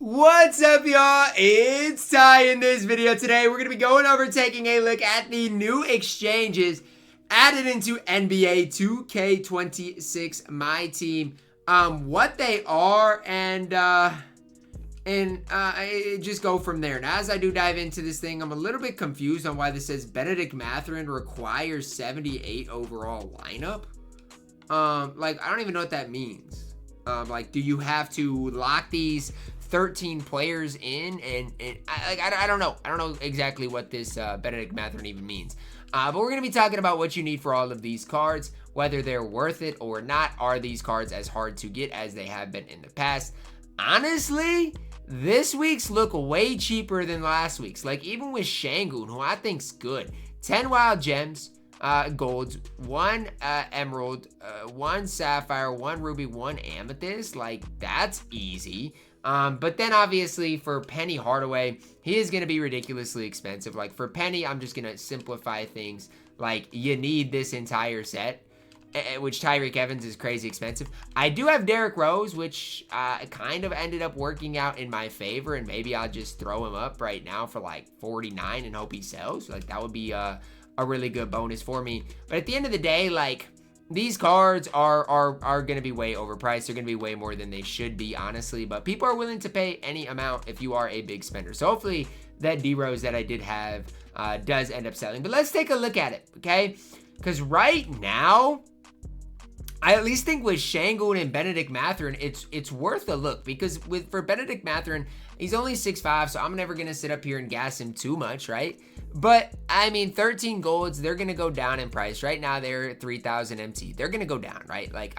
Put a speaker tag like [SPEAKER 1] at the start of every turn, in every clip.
[SPEAKER 1] What's up, y'all? It's Ty. In this video today, we're going to be going over taking a look at the new exchanges added into NBA 2K26 MyTEAM, what they are, and just go from there. Now, as I do dive into this thing, I'm a little bit confused on why this says Bennedict Mathurin requires 78 overall lineup. I don't even know what that means. Do you have to lock these 13 players in? I don't know. I don't know exactly what this Bennedict Mathurin even means. But we're going to be talking about what you need for all of these cards, whether they're worth it or not. Are these cards as hard to get as they have been in the past? Honestly, this week's look way cheaper than last week's. Like, even with Sengun, who I think's good. 10 wild gems, golds, 1 emerald, 1 sapphire, 1 ruby, 1 amethyst. Like, that's easy. But then obviously for Penny Hardaway, he is going to be ridiculously expensive. Like, for Penny, I'm just going to simplify things. Like, you need this entire set, which Tyreke Evans is crazy expensive. I do have Derrick Rose, which kind of ended up working out in my favor, and maybe I'll just throw him up right now for like 49 and hope he sells. Like, that would be a really good bonus for me. But at the end of the day, like, these cards are going to be way overpriced. They're going to be way more than they should be, honestly. But people are willing to pay any amount if you are a big spender. So hopefully that D-Rose that I did have does end up selling. But let's take a look at it, okay? Because right now, I at least think with Sengun and Bennedict Mathurin, it's worth a look. Because for Bennedict Mathurin, he's only 6'5", so I'm never going to sit up here and gas him too much, right? But, I mean, 13 golds, they're going to go down in price. Right now, they're 3,000 MT. They're going to go down, right? Like,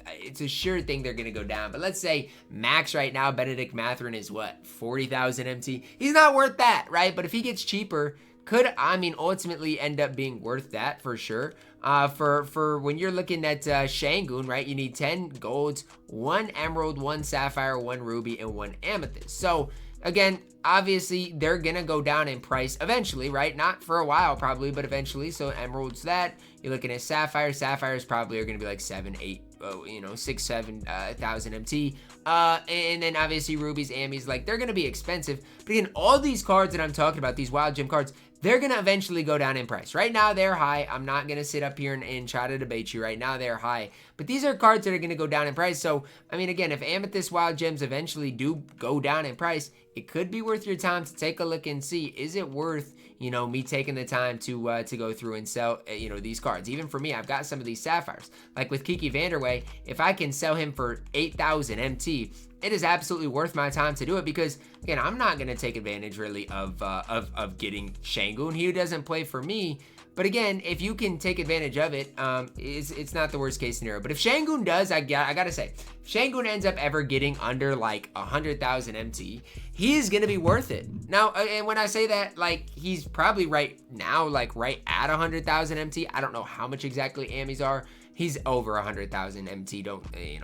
[SPEAKER 1] it's a sure thing they're going to go down. But let's say max right now, Bennedict Mathurin is what? 40,000 MT? He's not worth that, right? But if he gets cheaper, could, I mean, ultimately end up being worth that for sure. For when you're looking at Sengun, right, you need 10 golds, 1 emerald, 1 sapphire, 1 ruby, and 1 amethyst. So, again, obviously, they're going to go down in price eventually, right? Not for a while, probably, but eventually. So, emerald's that. You're looking at sapphire. Sapphires probably are going to be like 7, 8, 6, 7,000 MT. And then, obviously, rubies, amies, like, they're going to be expensive. But again, all these cards that I'm talking about, these wild gem cards, they're going to eventually go down in price. Right now, they're high. I'm not going to sit up here and try to debate you. Right now, they're high. But these are cards that are going to go down in price. So, I mean, again, if Amethyst Wild Gems eventually do go down in price, it could be worth your time to take a look and see, is it worth, me taking the time to go through and sell, these cards. Even for me, I've got some of these sapphires. Like with Kiki Vanderway, if I can sell him for 8,000 MT, it is absolutely worth my time to do it because, again, I'm not going to take advantage really of getting Sengun. He doesn't play for me. But again, if you can take advantage of it, it's not the worst case scenario. But if Sengun does, I gotta say, if Sengun ends up ever getting under like 100,000 MT, he is gonna be worth it. Now, and when I say that, like, he's probably right now, like right at 100,000 MT. I don't know how much exactly Amis are. He's over 100,000 MT.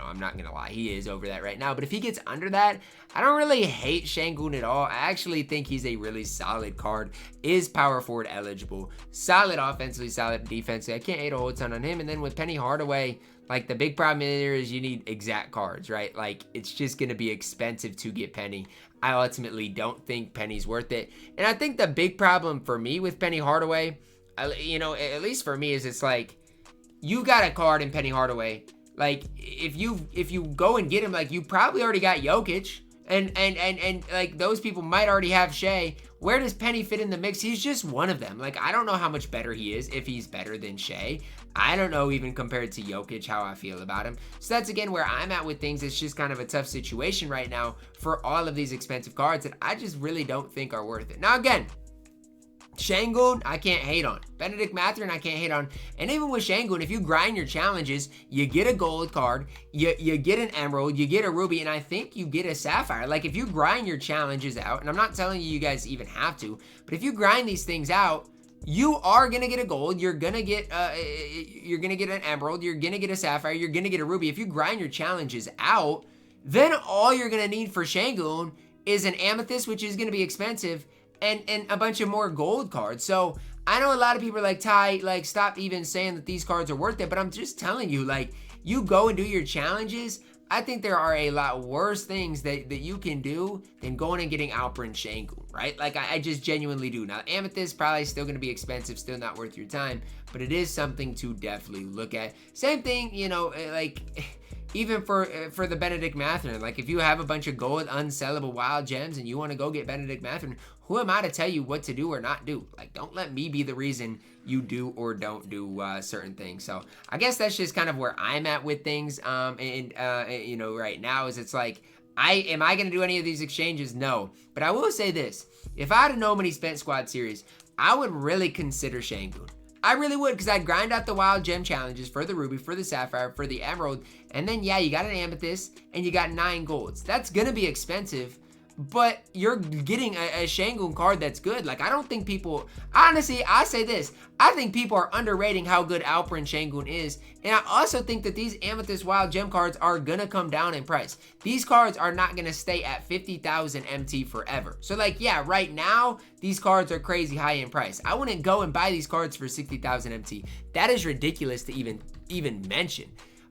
[SPEAKER 1] I'm not gonna lie, he is over that right now. But if he gets under that, I don't really hate Sengun at all. I actually think he's a really solid card. Is power forward eligible, solid offensively, solid defensively. I can't hate a whole ton on him. And then with Penny Hardaway, like, the big problem here is you need exact cards, right? Like, it's just gonna be expensive to get Penny. I ultimately don't think Penny's worth it. And I think the big problem for me with Penny Hardaway, at least for me, is it's like, you got a card in Penny Hardaway. Like, if you go and get him, like, you probably already got Jokic, and like, those people might already have Shea. Where does Penny fit in the mix? He's just one of them. Like, I don't know how much better he is, if he's better than Shea. I don't know, even compared to Jokic, how I feel about him. So that's, again, where I'm at with things. It's just kind of a tough situation right now for all of these expensive cards that I just really don't think are worth it. Now, again, Sengun, I can't hate on. Bennedict Mathurin, I can't hate on. And even with Sengun, if you grind your challenges, you get a gold card, you get an emerald, you get a ruby, and I think you get a sapphire. Like, if you grind your challenges out, and I'm not telling you guys even have to, but if you grind these things out, you are gonna get a gold, you're gonna get an emerald, you're gonna get a sapphire, you're gonna get a ruby. If you grind your challenges out, then all you're gonna need for Sengun is an amethyst, which is gonna be expensive, and a bunch of more gold cards. So I know a lot of people are like, Ty, like, stop even saying that these cards are worth it. But I'm just telling you, like, you go and do your challenges. I think there are a lot worse things that you can do than going and getting Alperen Sengun, right? Like, I just genuinely do. Now, Amethyst probably still going to be expensive, still not worth your time, but it is something to definitely look at. Same thing, you know, like, even for the Bennedict Mathurin, like, if you have a bunch of gold unsellable wild gems and you want to go get Bennedict Mathurin, who am I to tell you what to do or not do? Like, don't let me be the reason you do or don't do certain things. So I guess that's just kind of where I'm at with things. You know, right now is it's like, am I going to do any of these exchanges? No. But I will say this. If I had a No Money Spent Squad series, I would really consider Sengun. I really would, because I'd grind out the wild gem challenges for the ruby, for the sapphire, for the emerald, and then, yeah, you got an amethyst, and you got 9 golds. That's going to be expensive, but you're getting a Sengun card that's good. Like, I don't think people, honestly, I say this, I think people are underrating how good Alperen Sengun is, and I also think that these amethyst wild gem cards are gonna come down in price. These cards are not gonna stay at 50,000 MT forever. So, like, yeah, right now, these cards are crazy high in price. I wouldn't go and buy these cards for 60,000 MT. That is ridiculous to even mention.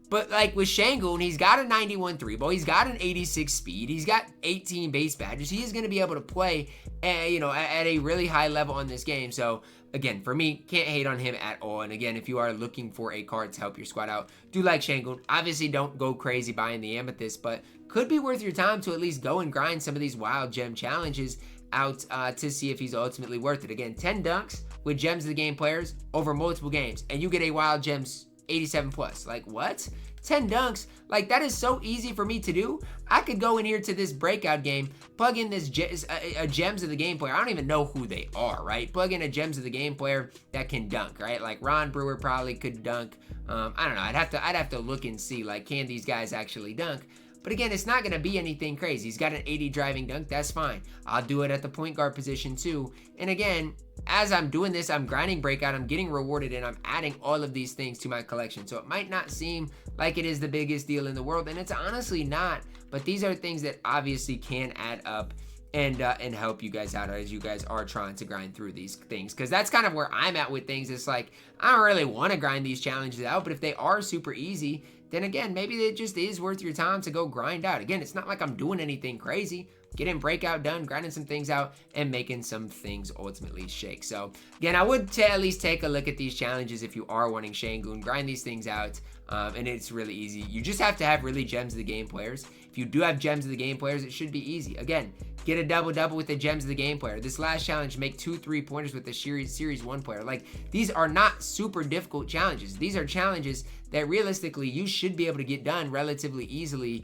[SPEAKER 1] But, like, with Sengun, he's got a 91 3-ball, he's got an 86 speed, he's got 18 base badges. He is going to be able to play, you know, at a really high level on this game. So, again, for me, can't hate on him at all. And, again, if you are looking for a card to help your squad out, do like Sengun. Obviously, don't go crazy buying the Amethyst, but could be worth your time to at least go and grind some of these wild gem challenges out to see if he's ultimately worth it. Again, 10 dunks with Gems of the Game players over multiple games, and you get a wild gems 87 plus. Like, what? 10 dunks? Like, that is so easy for me to do. I could go in here to this breakout game, plug in this a Gems of the Game player. I don't even know who they are, right? Plug in a Gems of the Game player that can dunk, right? Like, Ron Brewer probably could dunk. I don't know. I'd have to look and see, like, can these guys actually dunk? But again, it's not going to be anything crazy. He's got an 80 driving dunk. That's fine. I'll do it at the point guard position too. And again, as I'm doing this, I'm grinding breakout, I'm getting rewarded, and I'm adding all of these things to my collection. So it might not seem like it is the biggest deal in the world, and it's honestly not. But these are things that obviously can add up and help you guys out as you guys are trying to grind through these things. Because that's kind of where I'm at with things. It's like, I don't really want to grind these challenges out, but if they are super easy, then again, maybe it just is worth your time to go grind out. Again, it's not like I'm doing anything crazy. Getting breakout done, grinding some things out, and making some things ultimately shake. So, again, I would at least take a look at these challenges if you are wanting Sengun. Grind these things out, and it's really easy. You just have to have really Gems of the Game players. If you do have Gems of the Game players, it should be easy. Again, get a double-double with the Gems of the Game player. This last challenge, make 2 3-pointers with the Series 1 player. Like, these are not super difficult challenges. These are challenges that realistically you should be able to get done relatively easily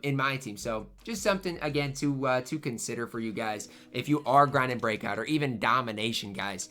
[SPEAKER 1] in my team. So just something, again, to consider for you guys if you are grinding breakout or even domination, guys.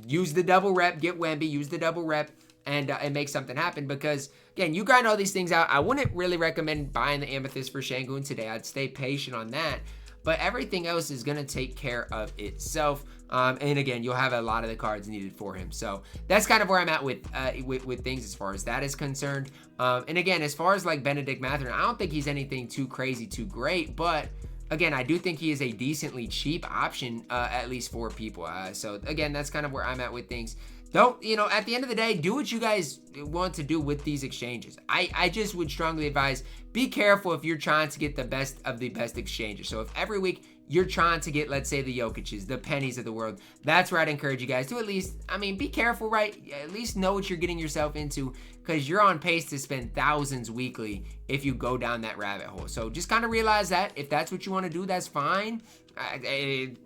[SPEAKER 1] Use the double rep, get Wemby, use the double rep, and make something happen, because again, you grind all these things out. I wouldn't really recommend buying the Amethyst for Sengun today. I'd stay patient on that, but everything else is going to take care of itself. And again, you'll have a lot of the cards needed for him. So that's kind of where I'm at with things as far as that is concerned. And again, as far as like Bennedict Mathurin, I don't think he's anything too crazy, too great, but again, I do think he is a decently cheap option, at least for people. So again, that's kind of where I'm at with things. Don't, you know, at the end of the day, do what you guys want to do with these exchanges. I just would strongly advise, be careful if you're trying to get the best of the best exchanges. So if every week you're trying to get, let's say, the Jokic's, the Pennies of the world, that's where I'd encourage you guys to at least, I mean, be careful, right? At least know what you're getting yourself into, because you're on pace to spend thousands weekly if you go down that rabbit hole. So just kind of realize that. If that's what you want to do, that's fine.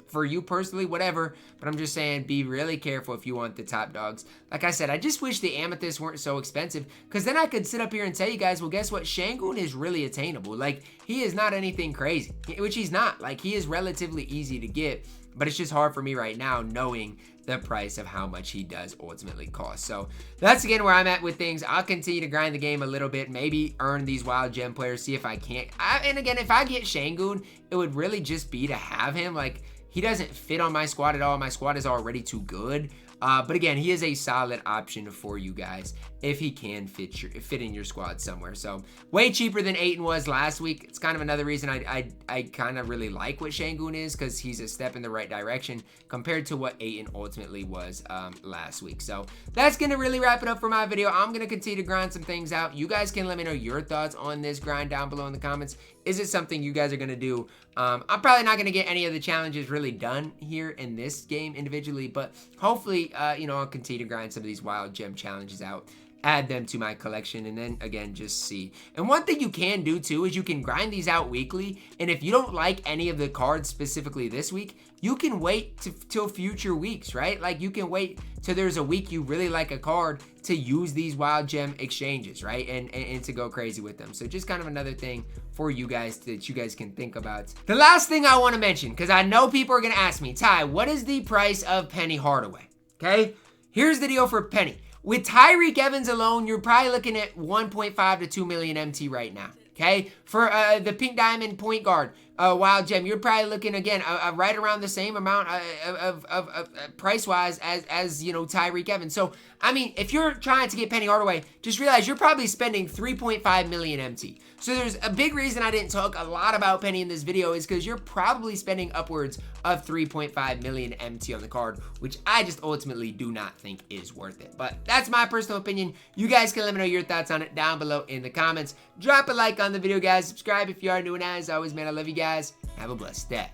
[SPEAKER 1] For you personally, whatever, but I'm just saying, be really careful if you want the top dogs. Like I said, I just wish the amethysts weren't so expensive, because then I could sit up here and tell you guys, well, guess what? Sengun is really attainable. Like, he is not anything crazy, which he's not. Like, he is relatively easy to get, but it's just hard for me right now knowing the price of how much he does ultimately cost. So that's again where I'm at with things. I'll continue to grind the game a little bit, maybe earn these wild gem players, see if I can't. And again, if I get Sengun, it would really just be to have him. Like, he doesn't fit on my squad at all. My squad is already too good. But again, he is a solid option for you guys if he can fit in your squad somewhere. So way cheaper than Ayton was last week. It's kind of another reason I kind of really like what Sengun is, because he's a step in the right direction compared to what Ayton ultimately was last week. So that's going to really wrap it up for my video. I'm going to continue to grind some things out. You guys can let me know your thoughts on this grind down below in the comments. Is it something you guys are going to do? I'm probably not going to get any of the challenges really done here in this game individually, but hopefully, you know, I'll continue to grind some of these wild gem challenges out, add them to my collection, and then again just see. And one thing you can do too is you can grind these out weekly, and if you don't like any of the cards specifically this week, you can wait till future weeks, right? Like you can wait till there's a week you really like a card to use these wild gem exchanges, right? And to go crazy with them. So just kind of another thing for you guys that you guys can think about. The last thing I want to mention, because I know people are going to ask me, Ty, what is the price of Penny Hardaway? Okay, here's the deal for Penny. With Tyreke Evans alone, you're probably looking at 1.5 to 2 million MT right now. Okay, for the pink diamond point guard, wild gem, you're probably looking again right around the same amount of price wise as you know, Tyreke Evans. So I mean, if you're trying to get Penny Hardaway, just realize you're probably spending 3.5 million MT. So there's a big reason I didn't talk a lot about Penny in this video is because you're probably spending upwards of 3.5 million MT on the card, which I just ultimately do not think is worth it. But that's my personal opinion. You guys can let me know your thoughts on it down below in the comments. Drop a like on the video, guys. Subscribe if you are new, and as always, man, I love you guys. Have a blessed day.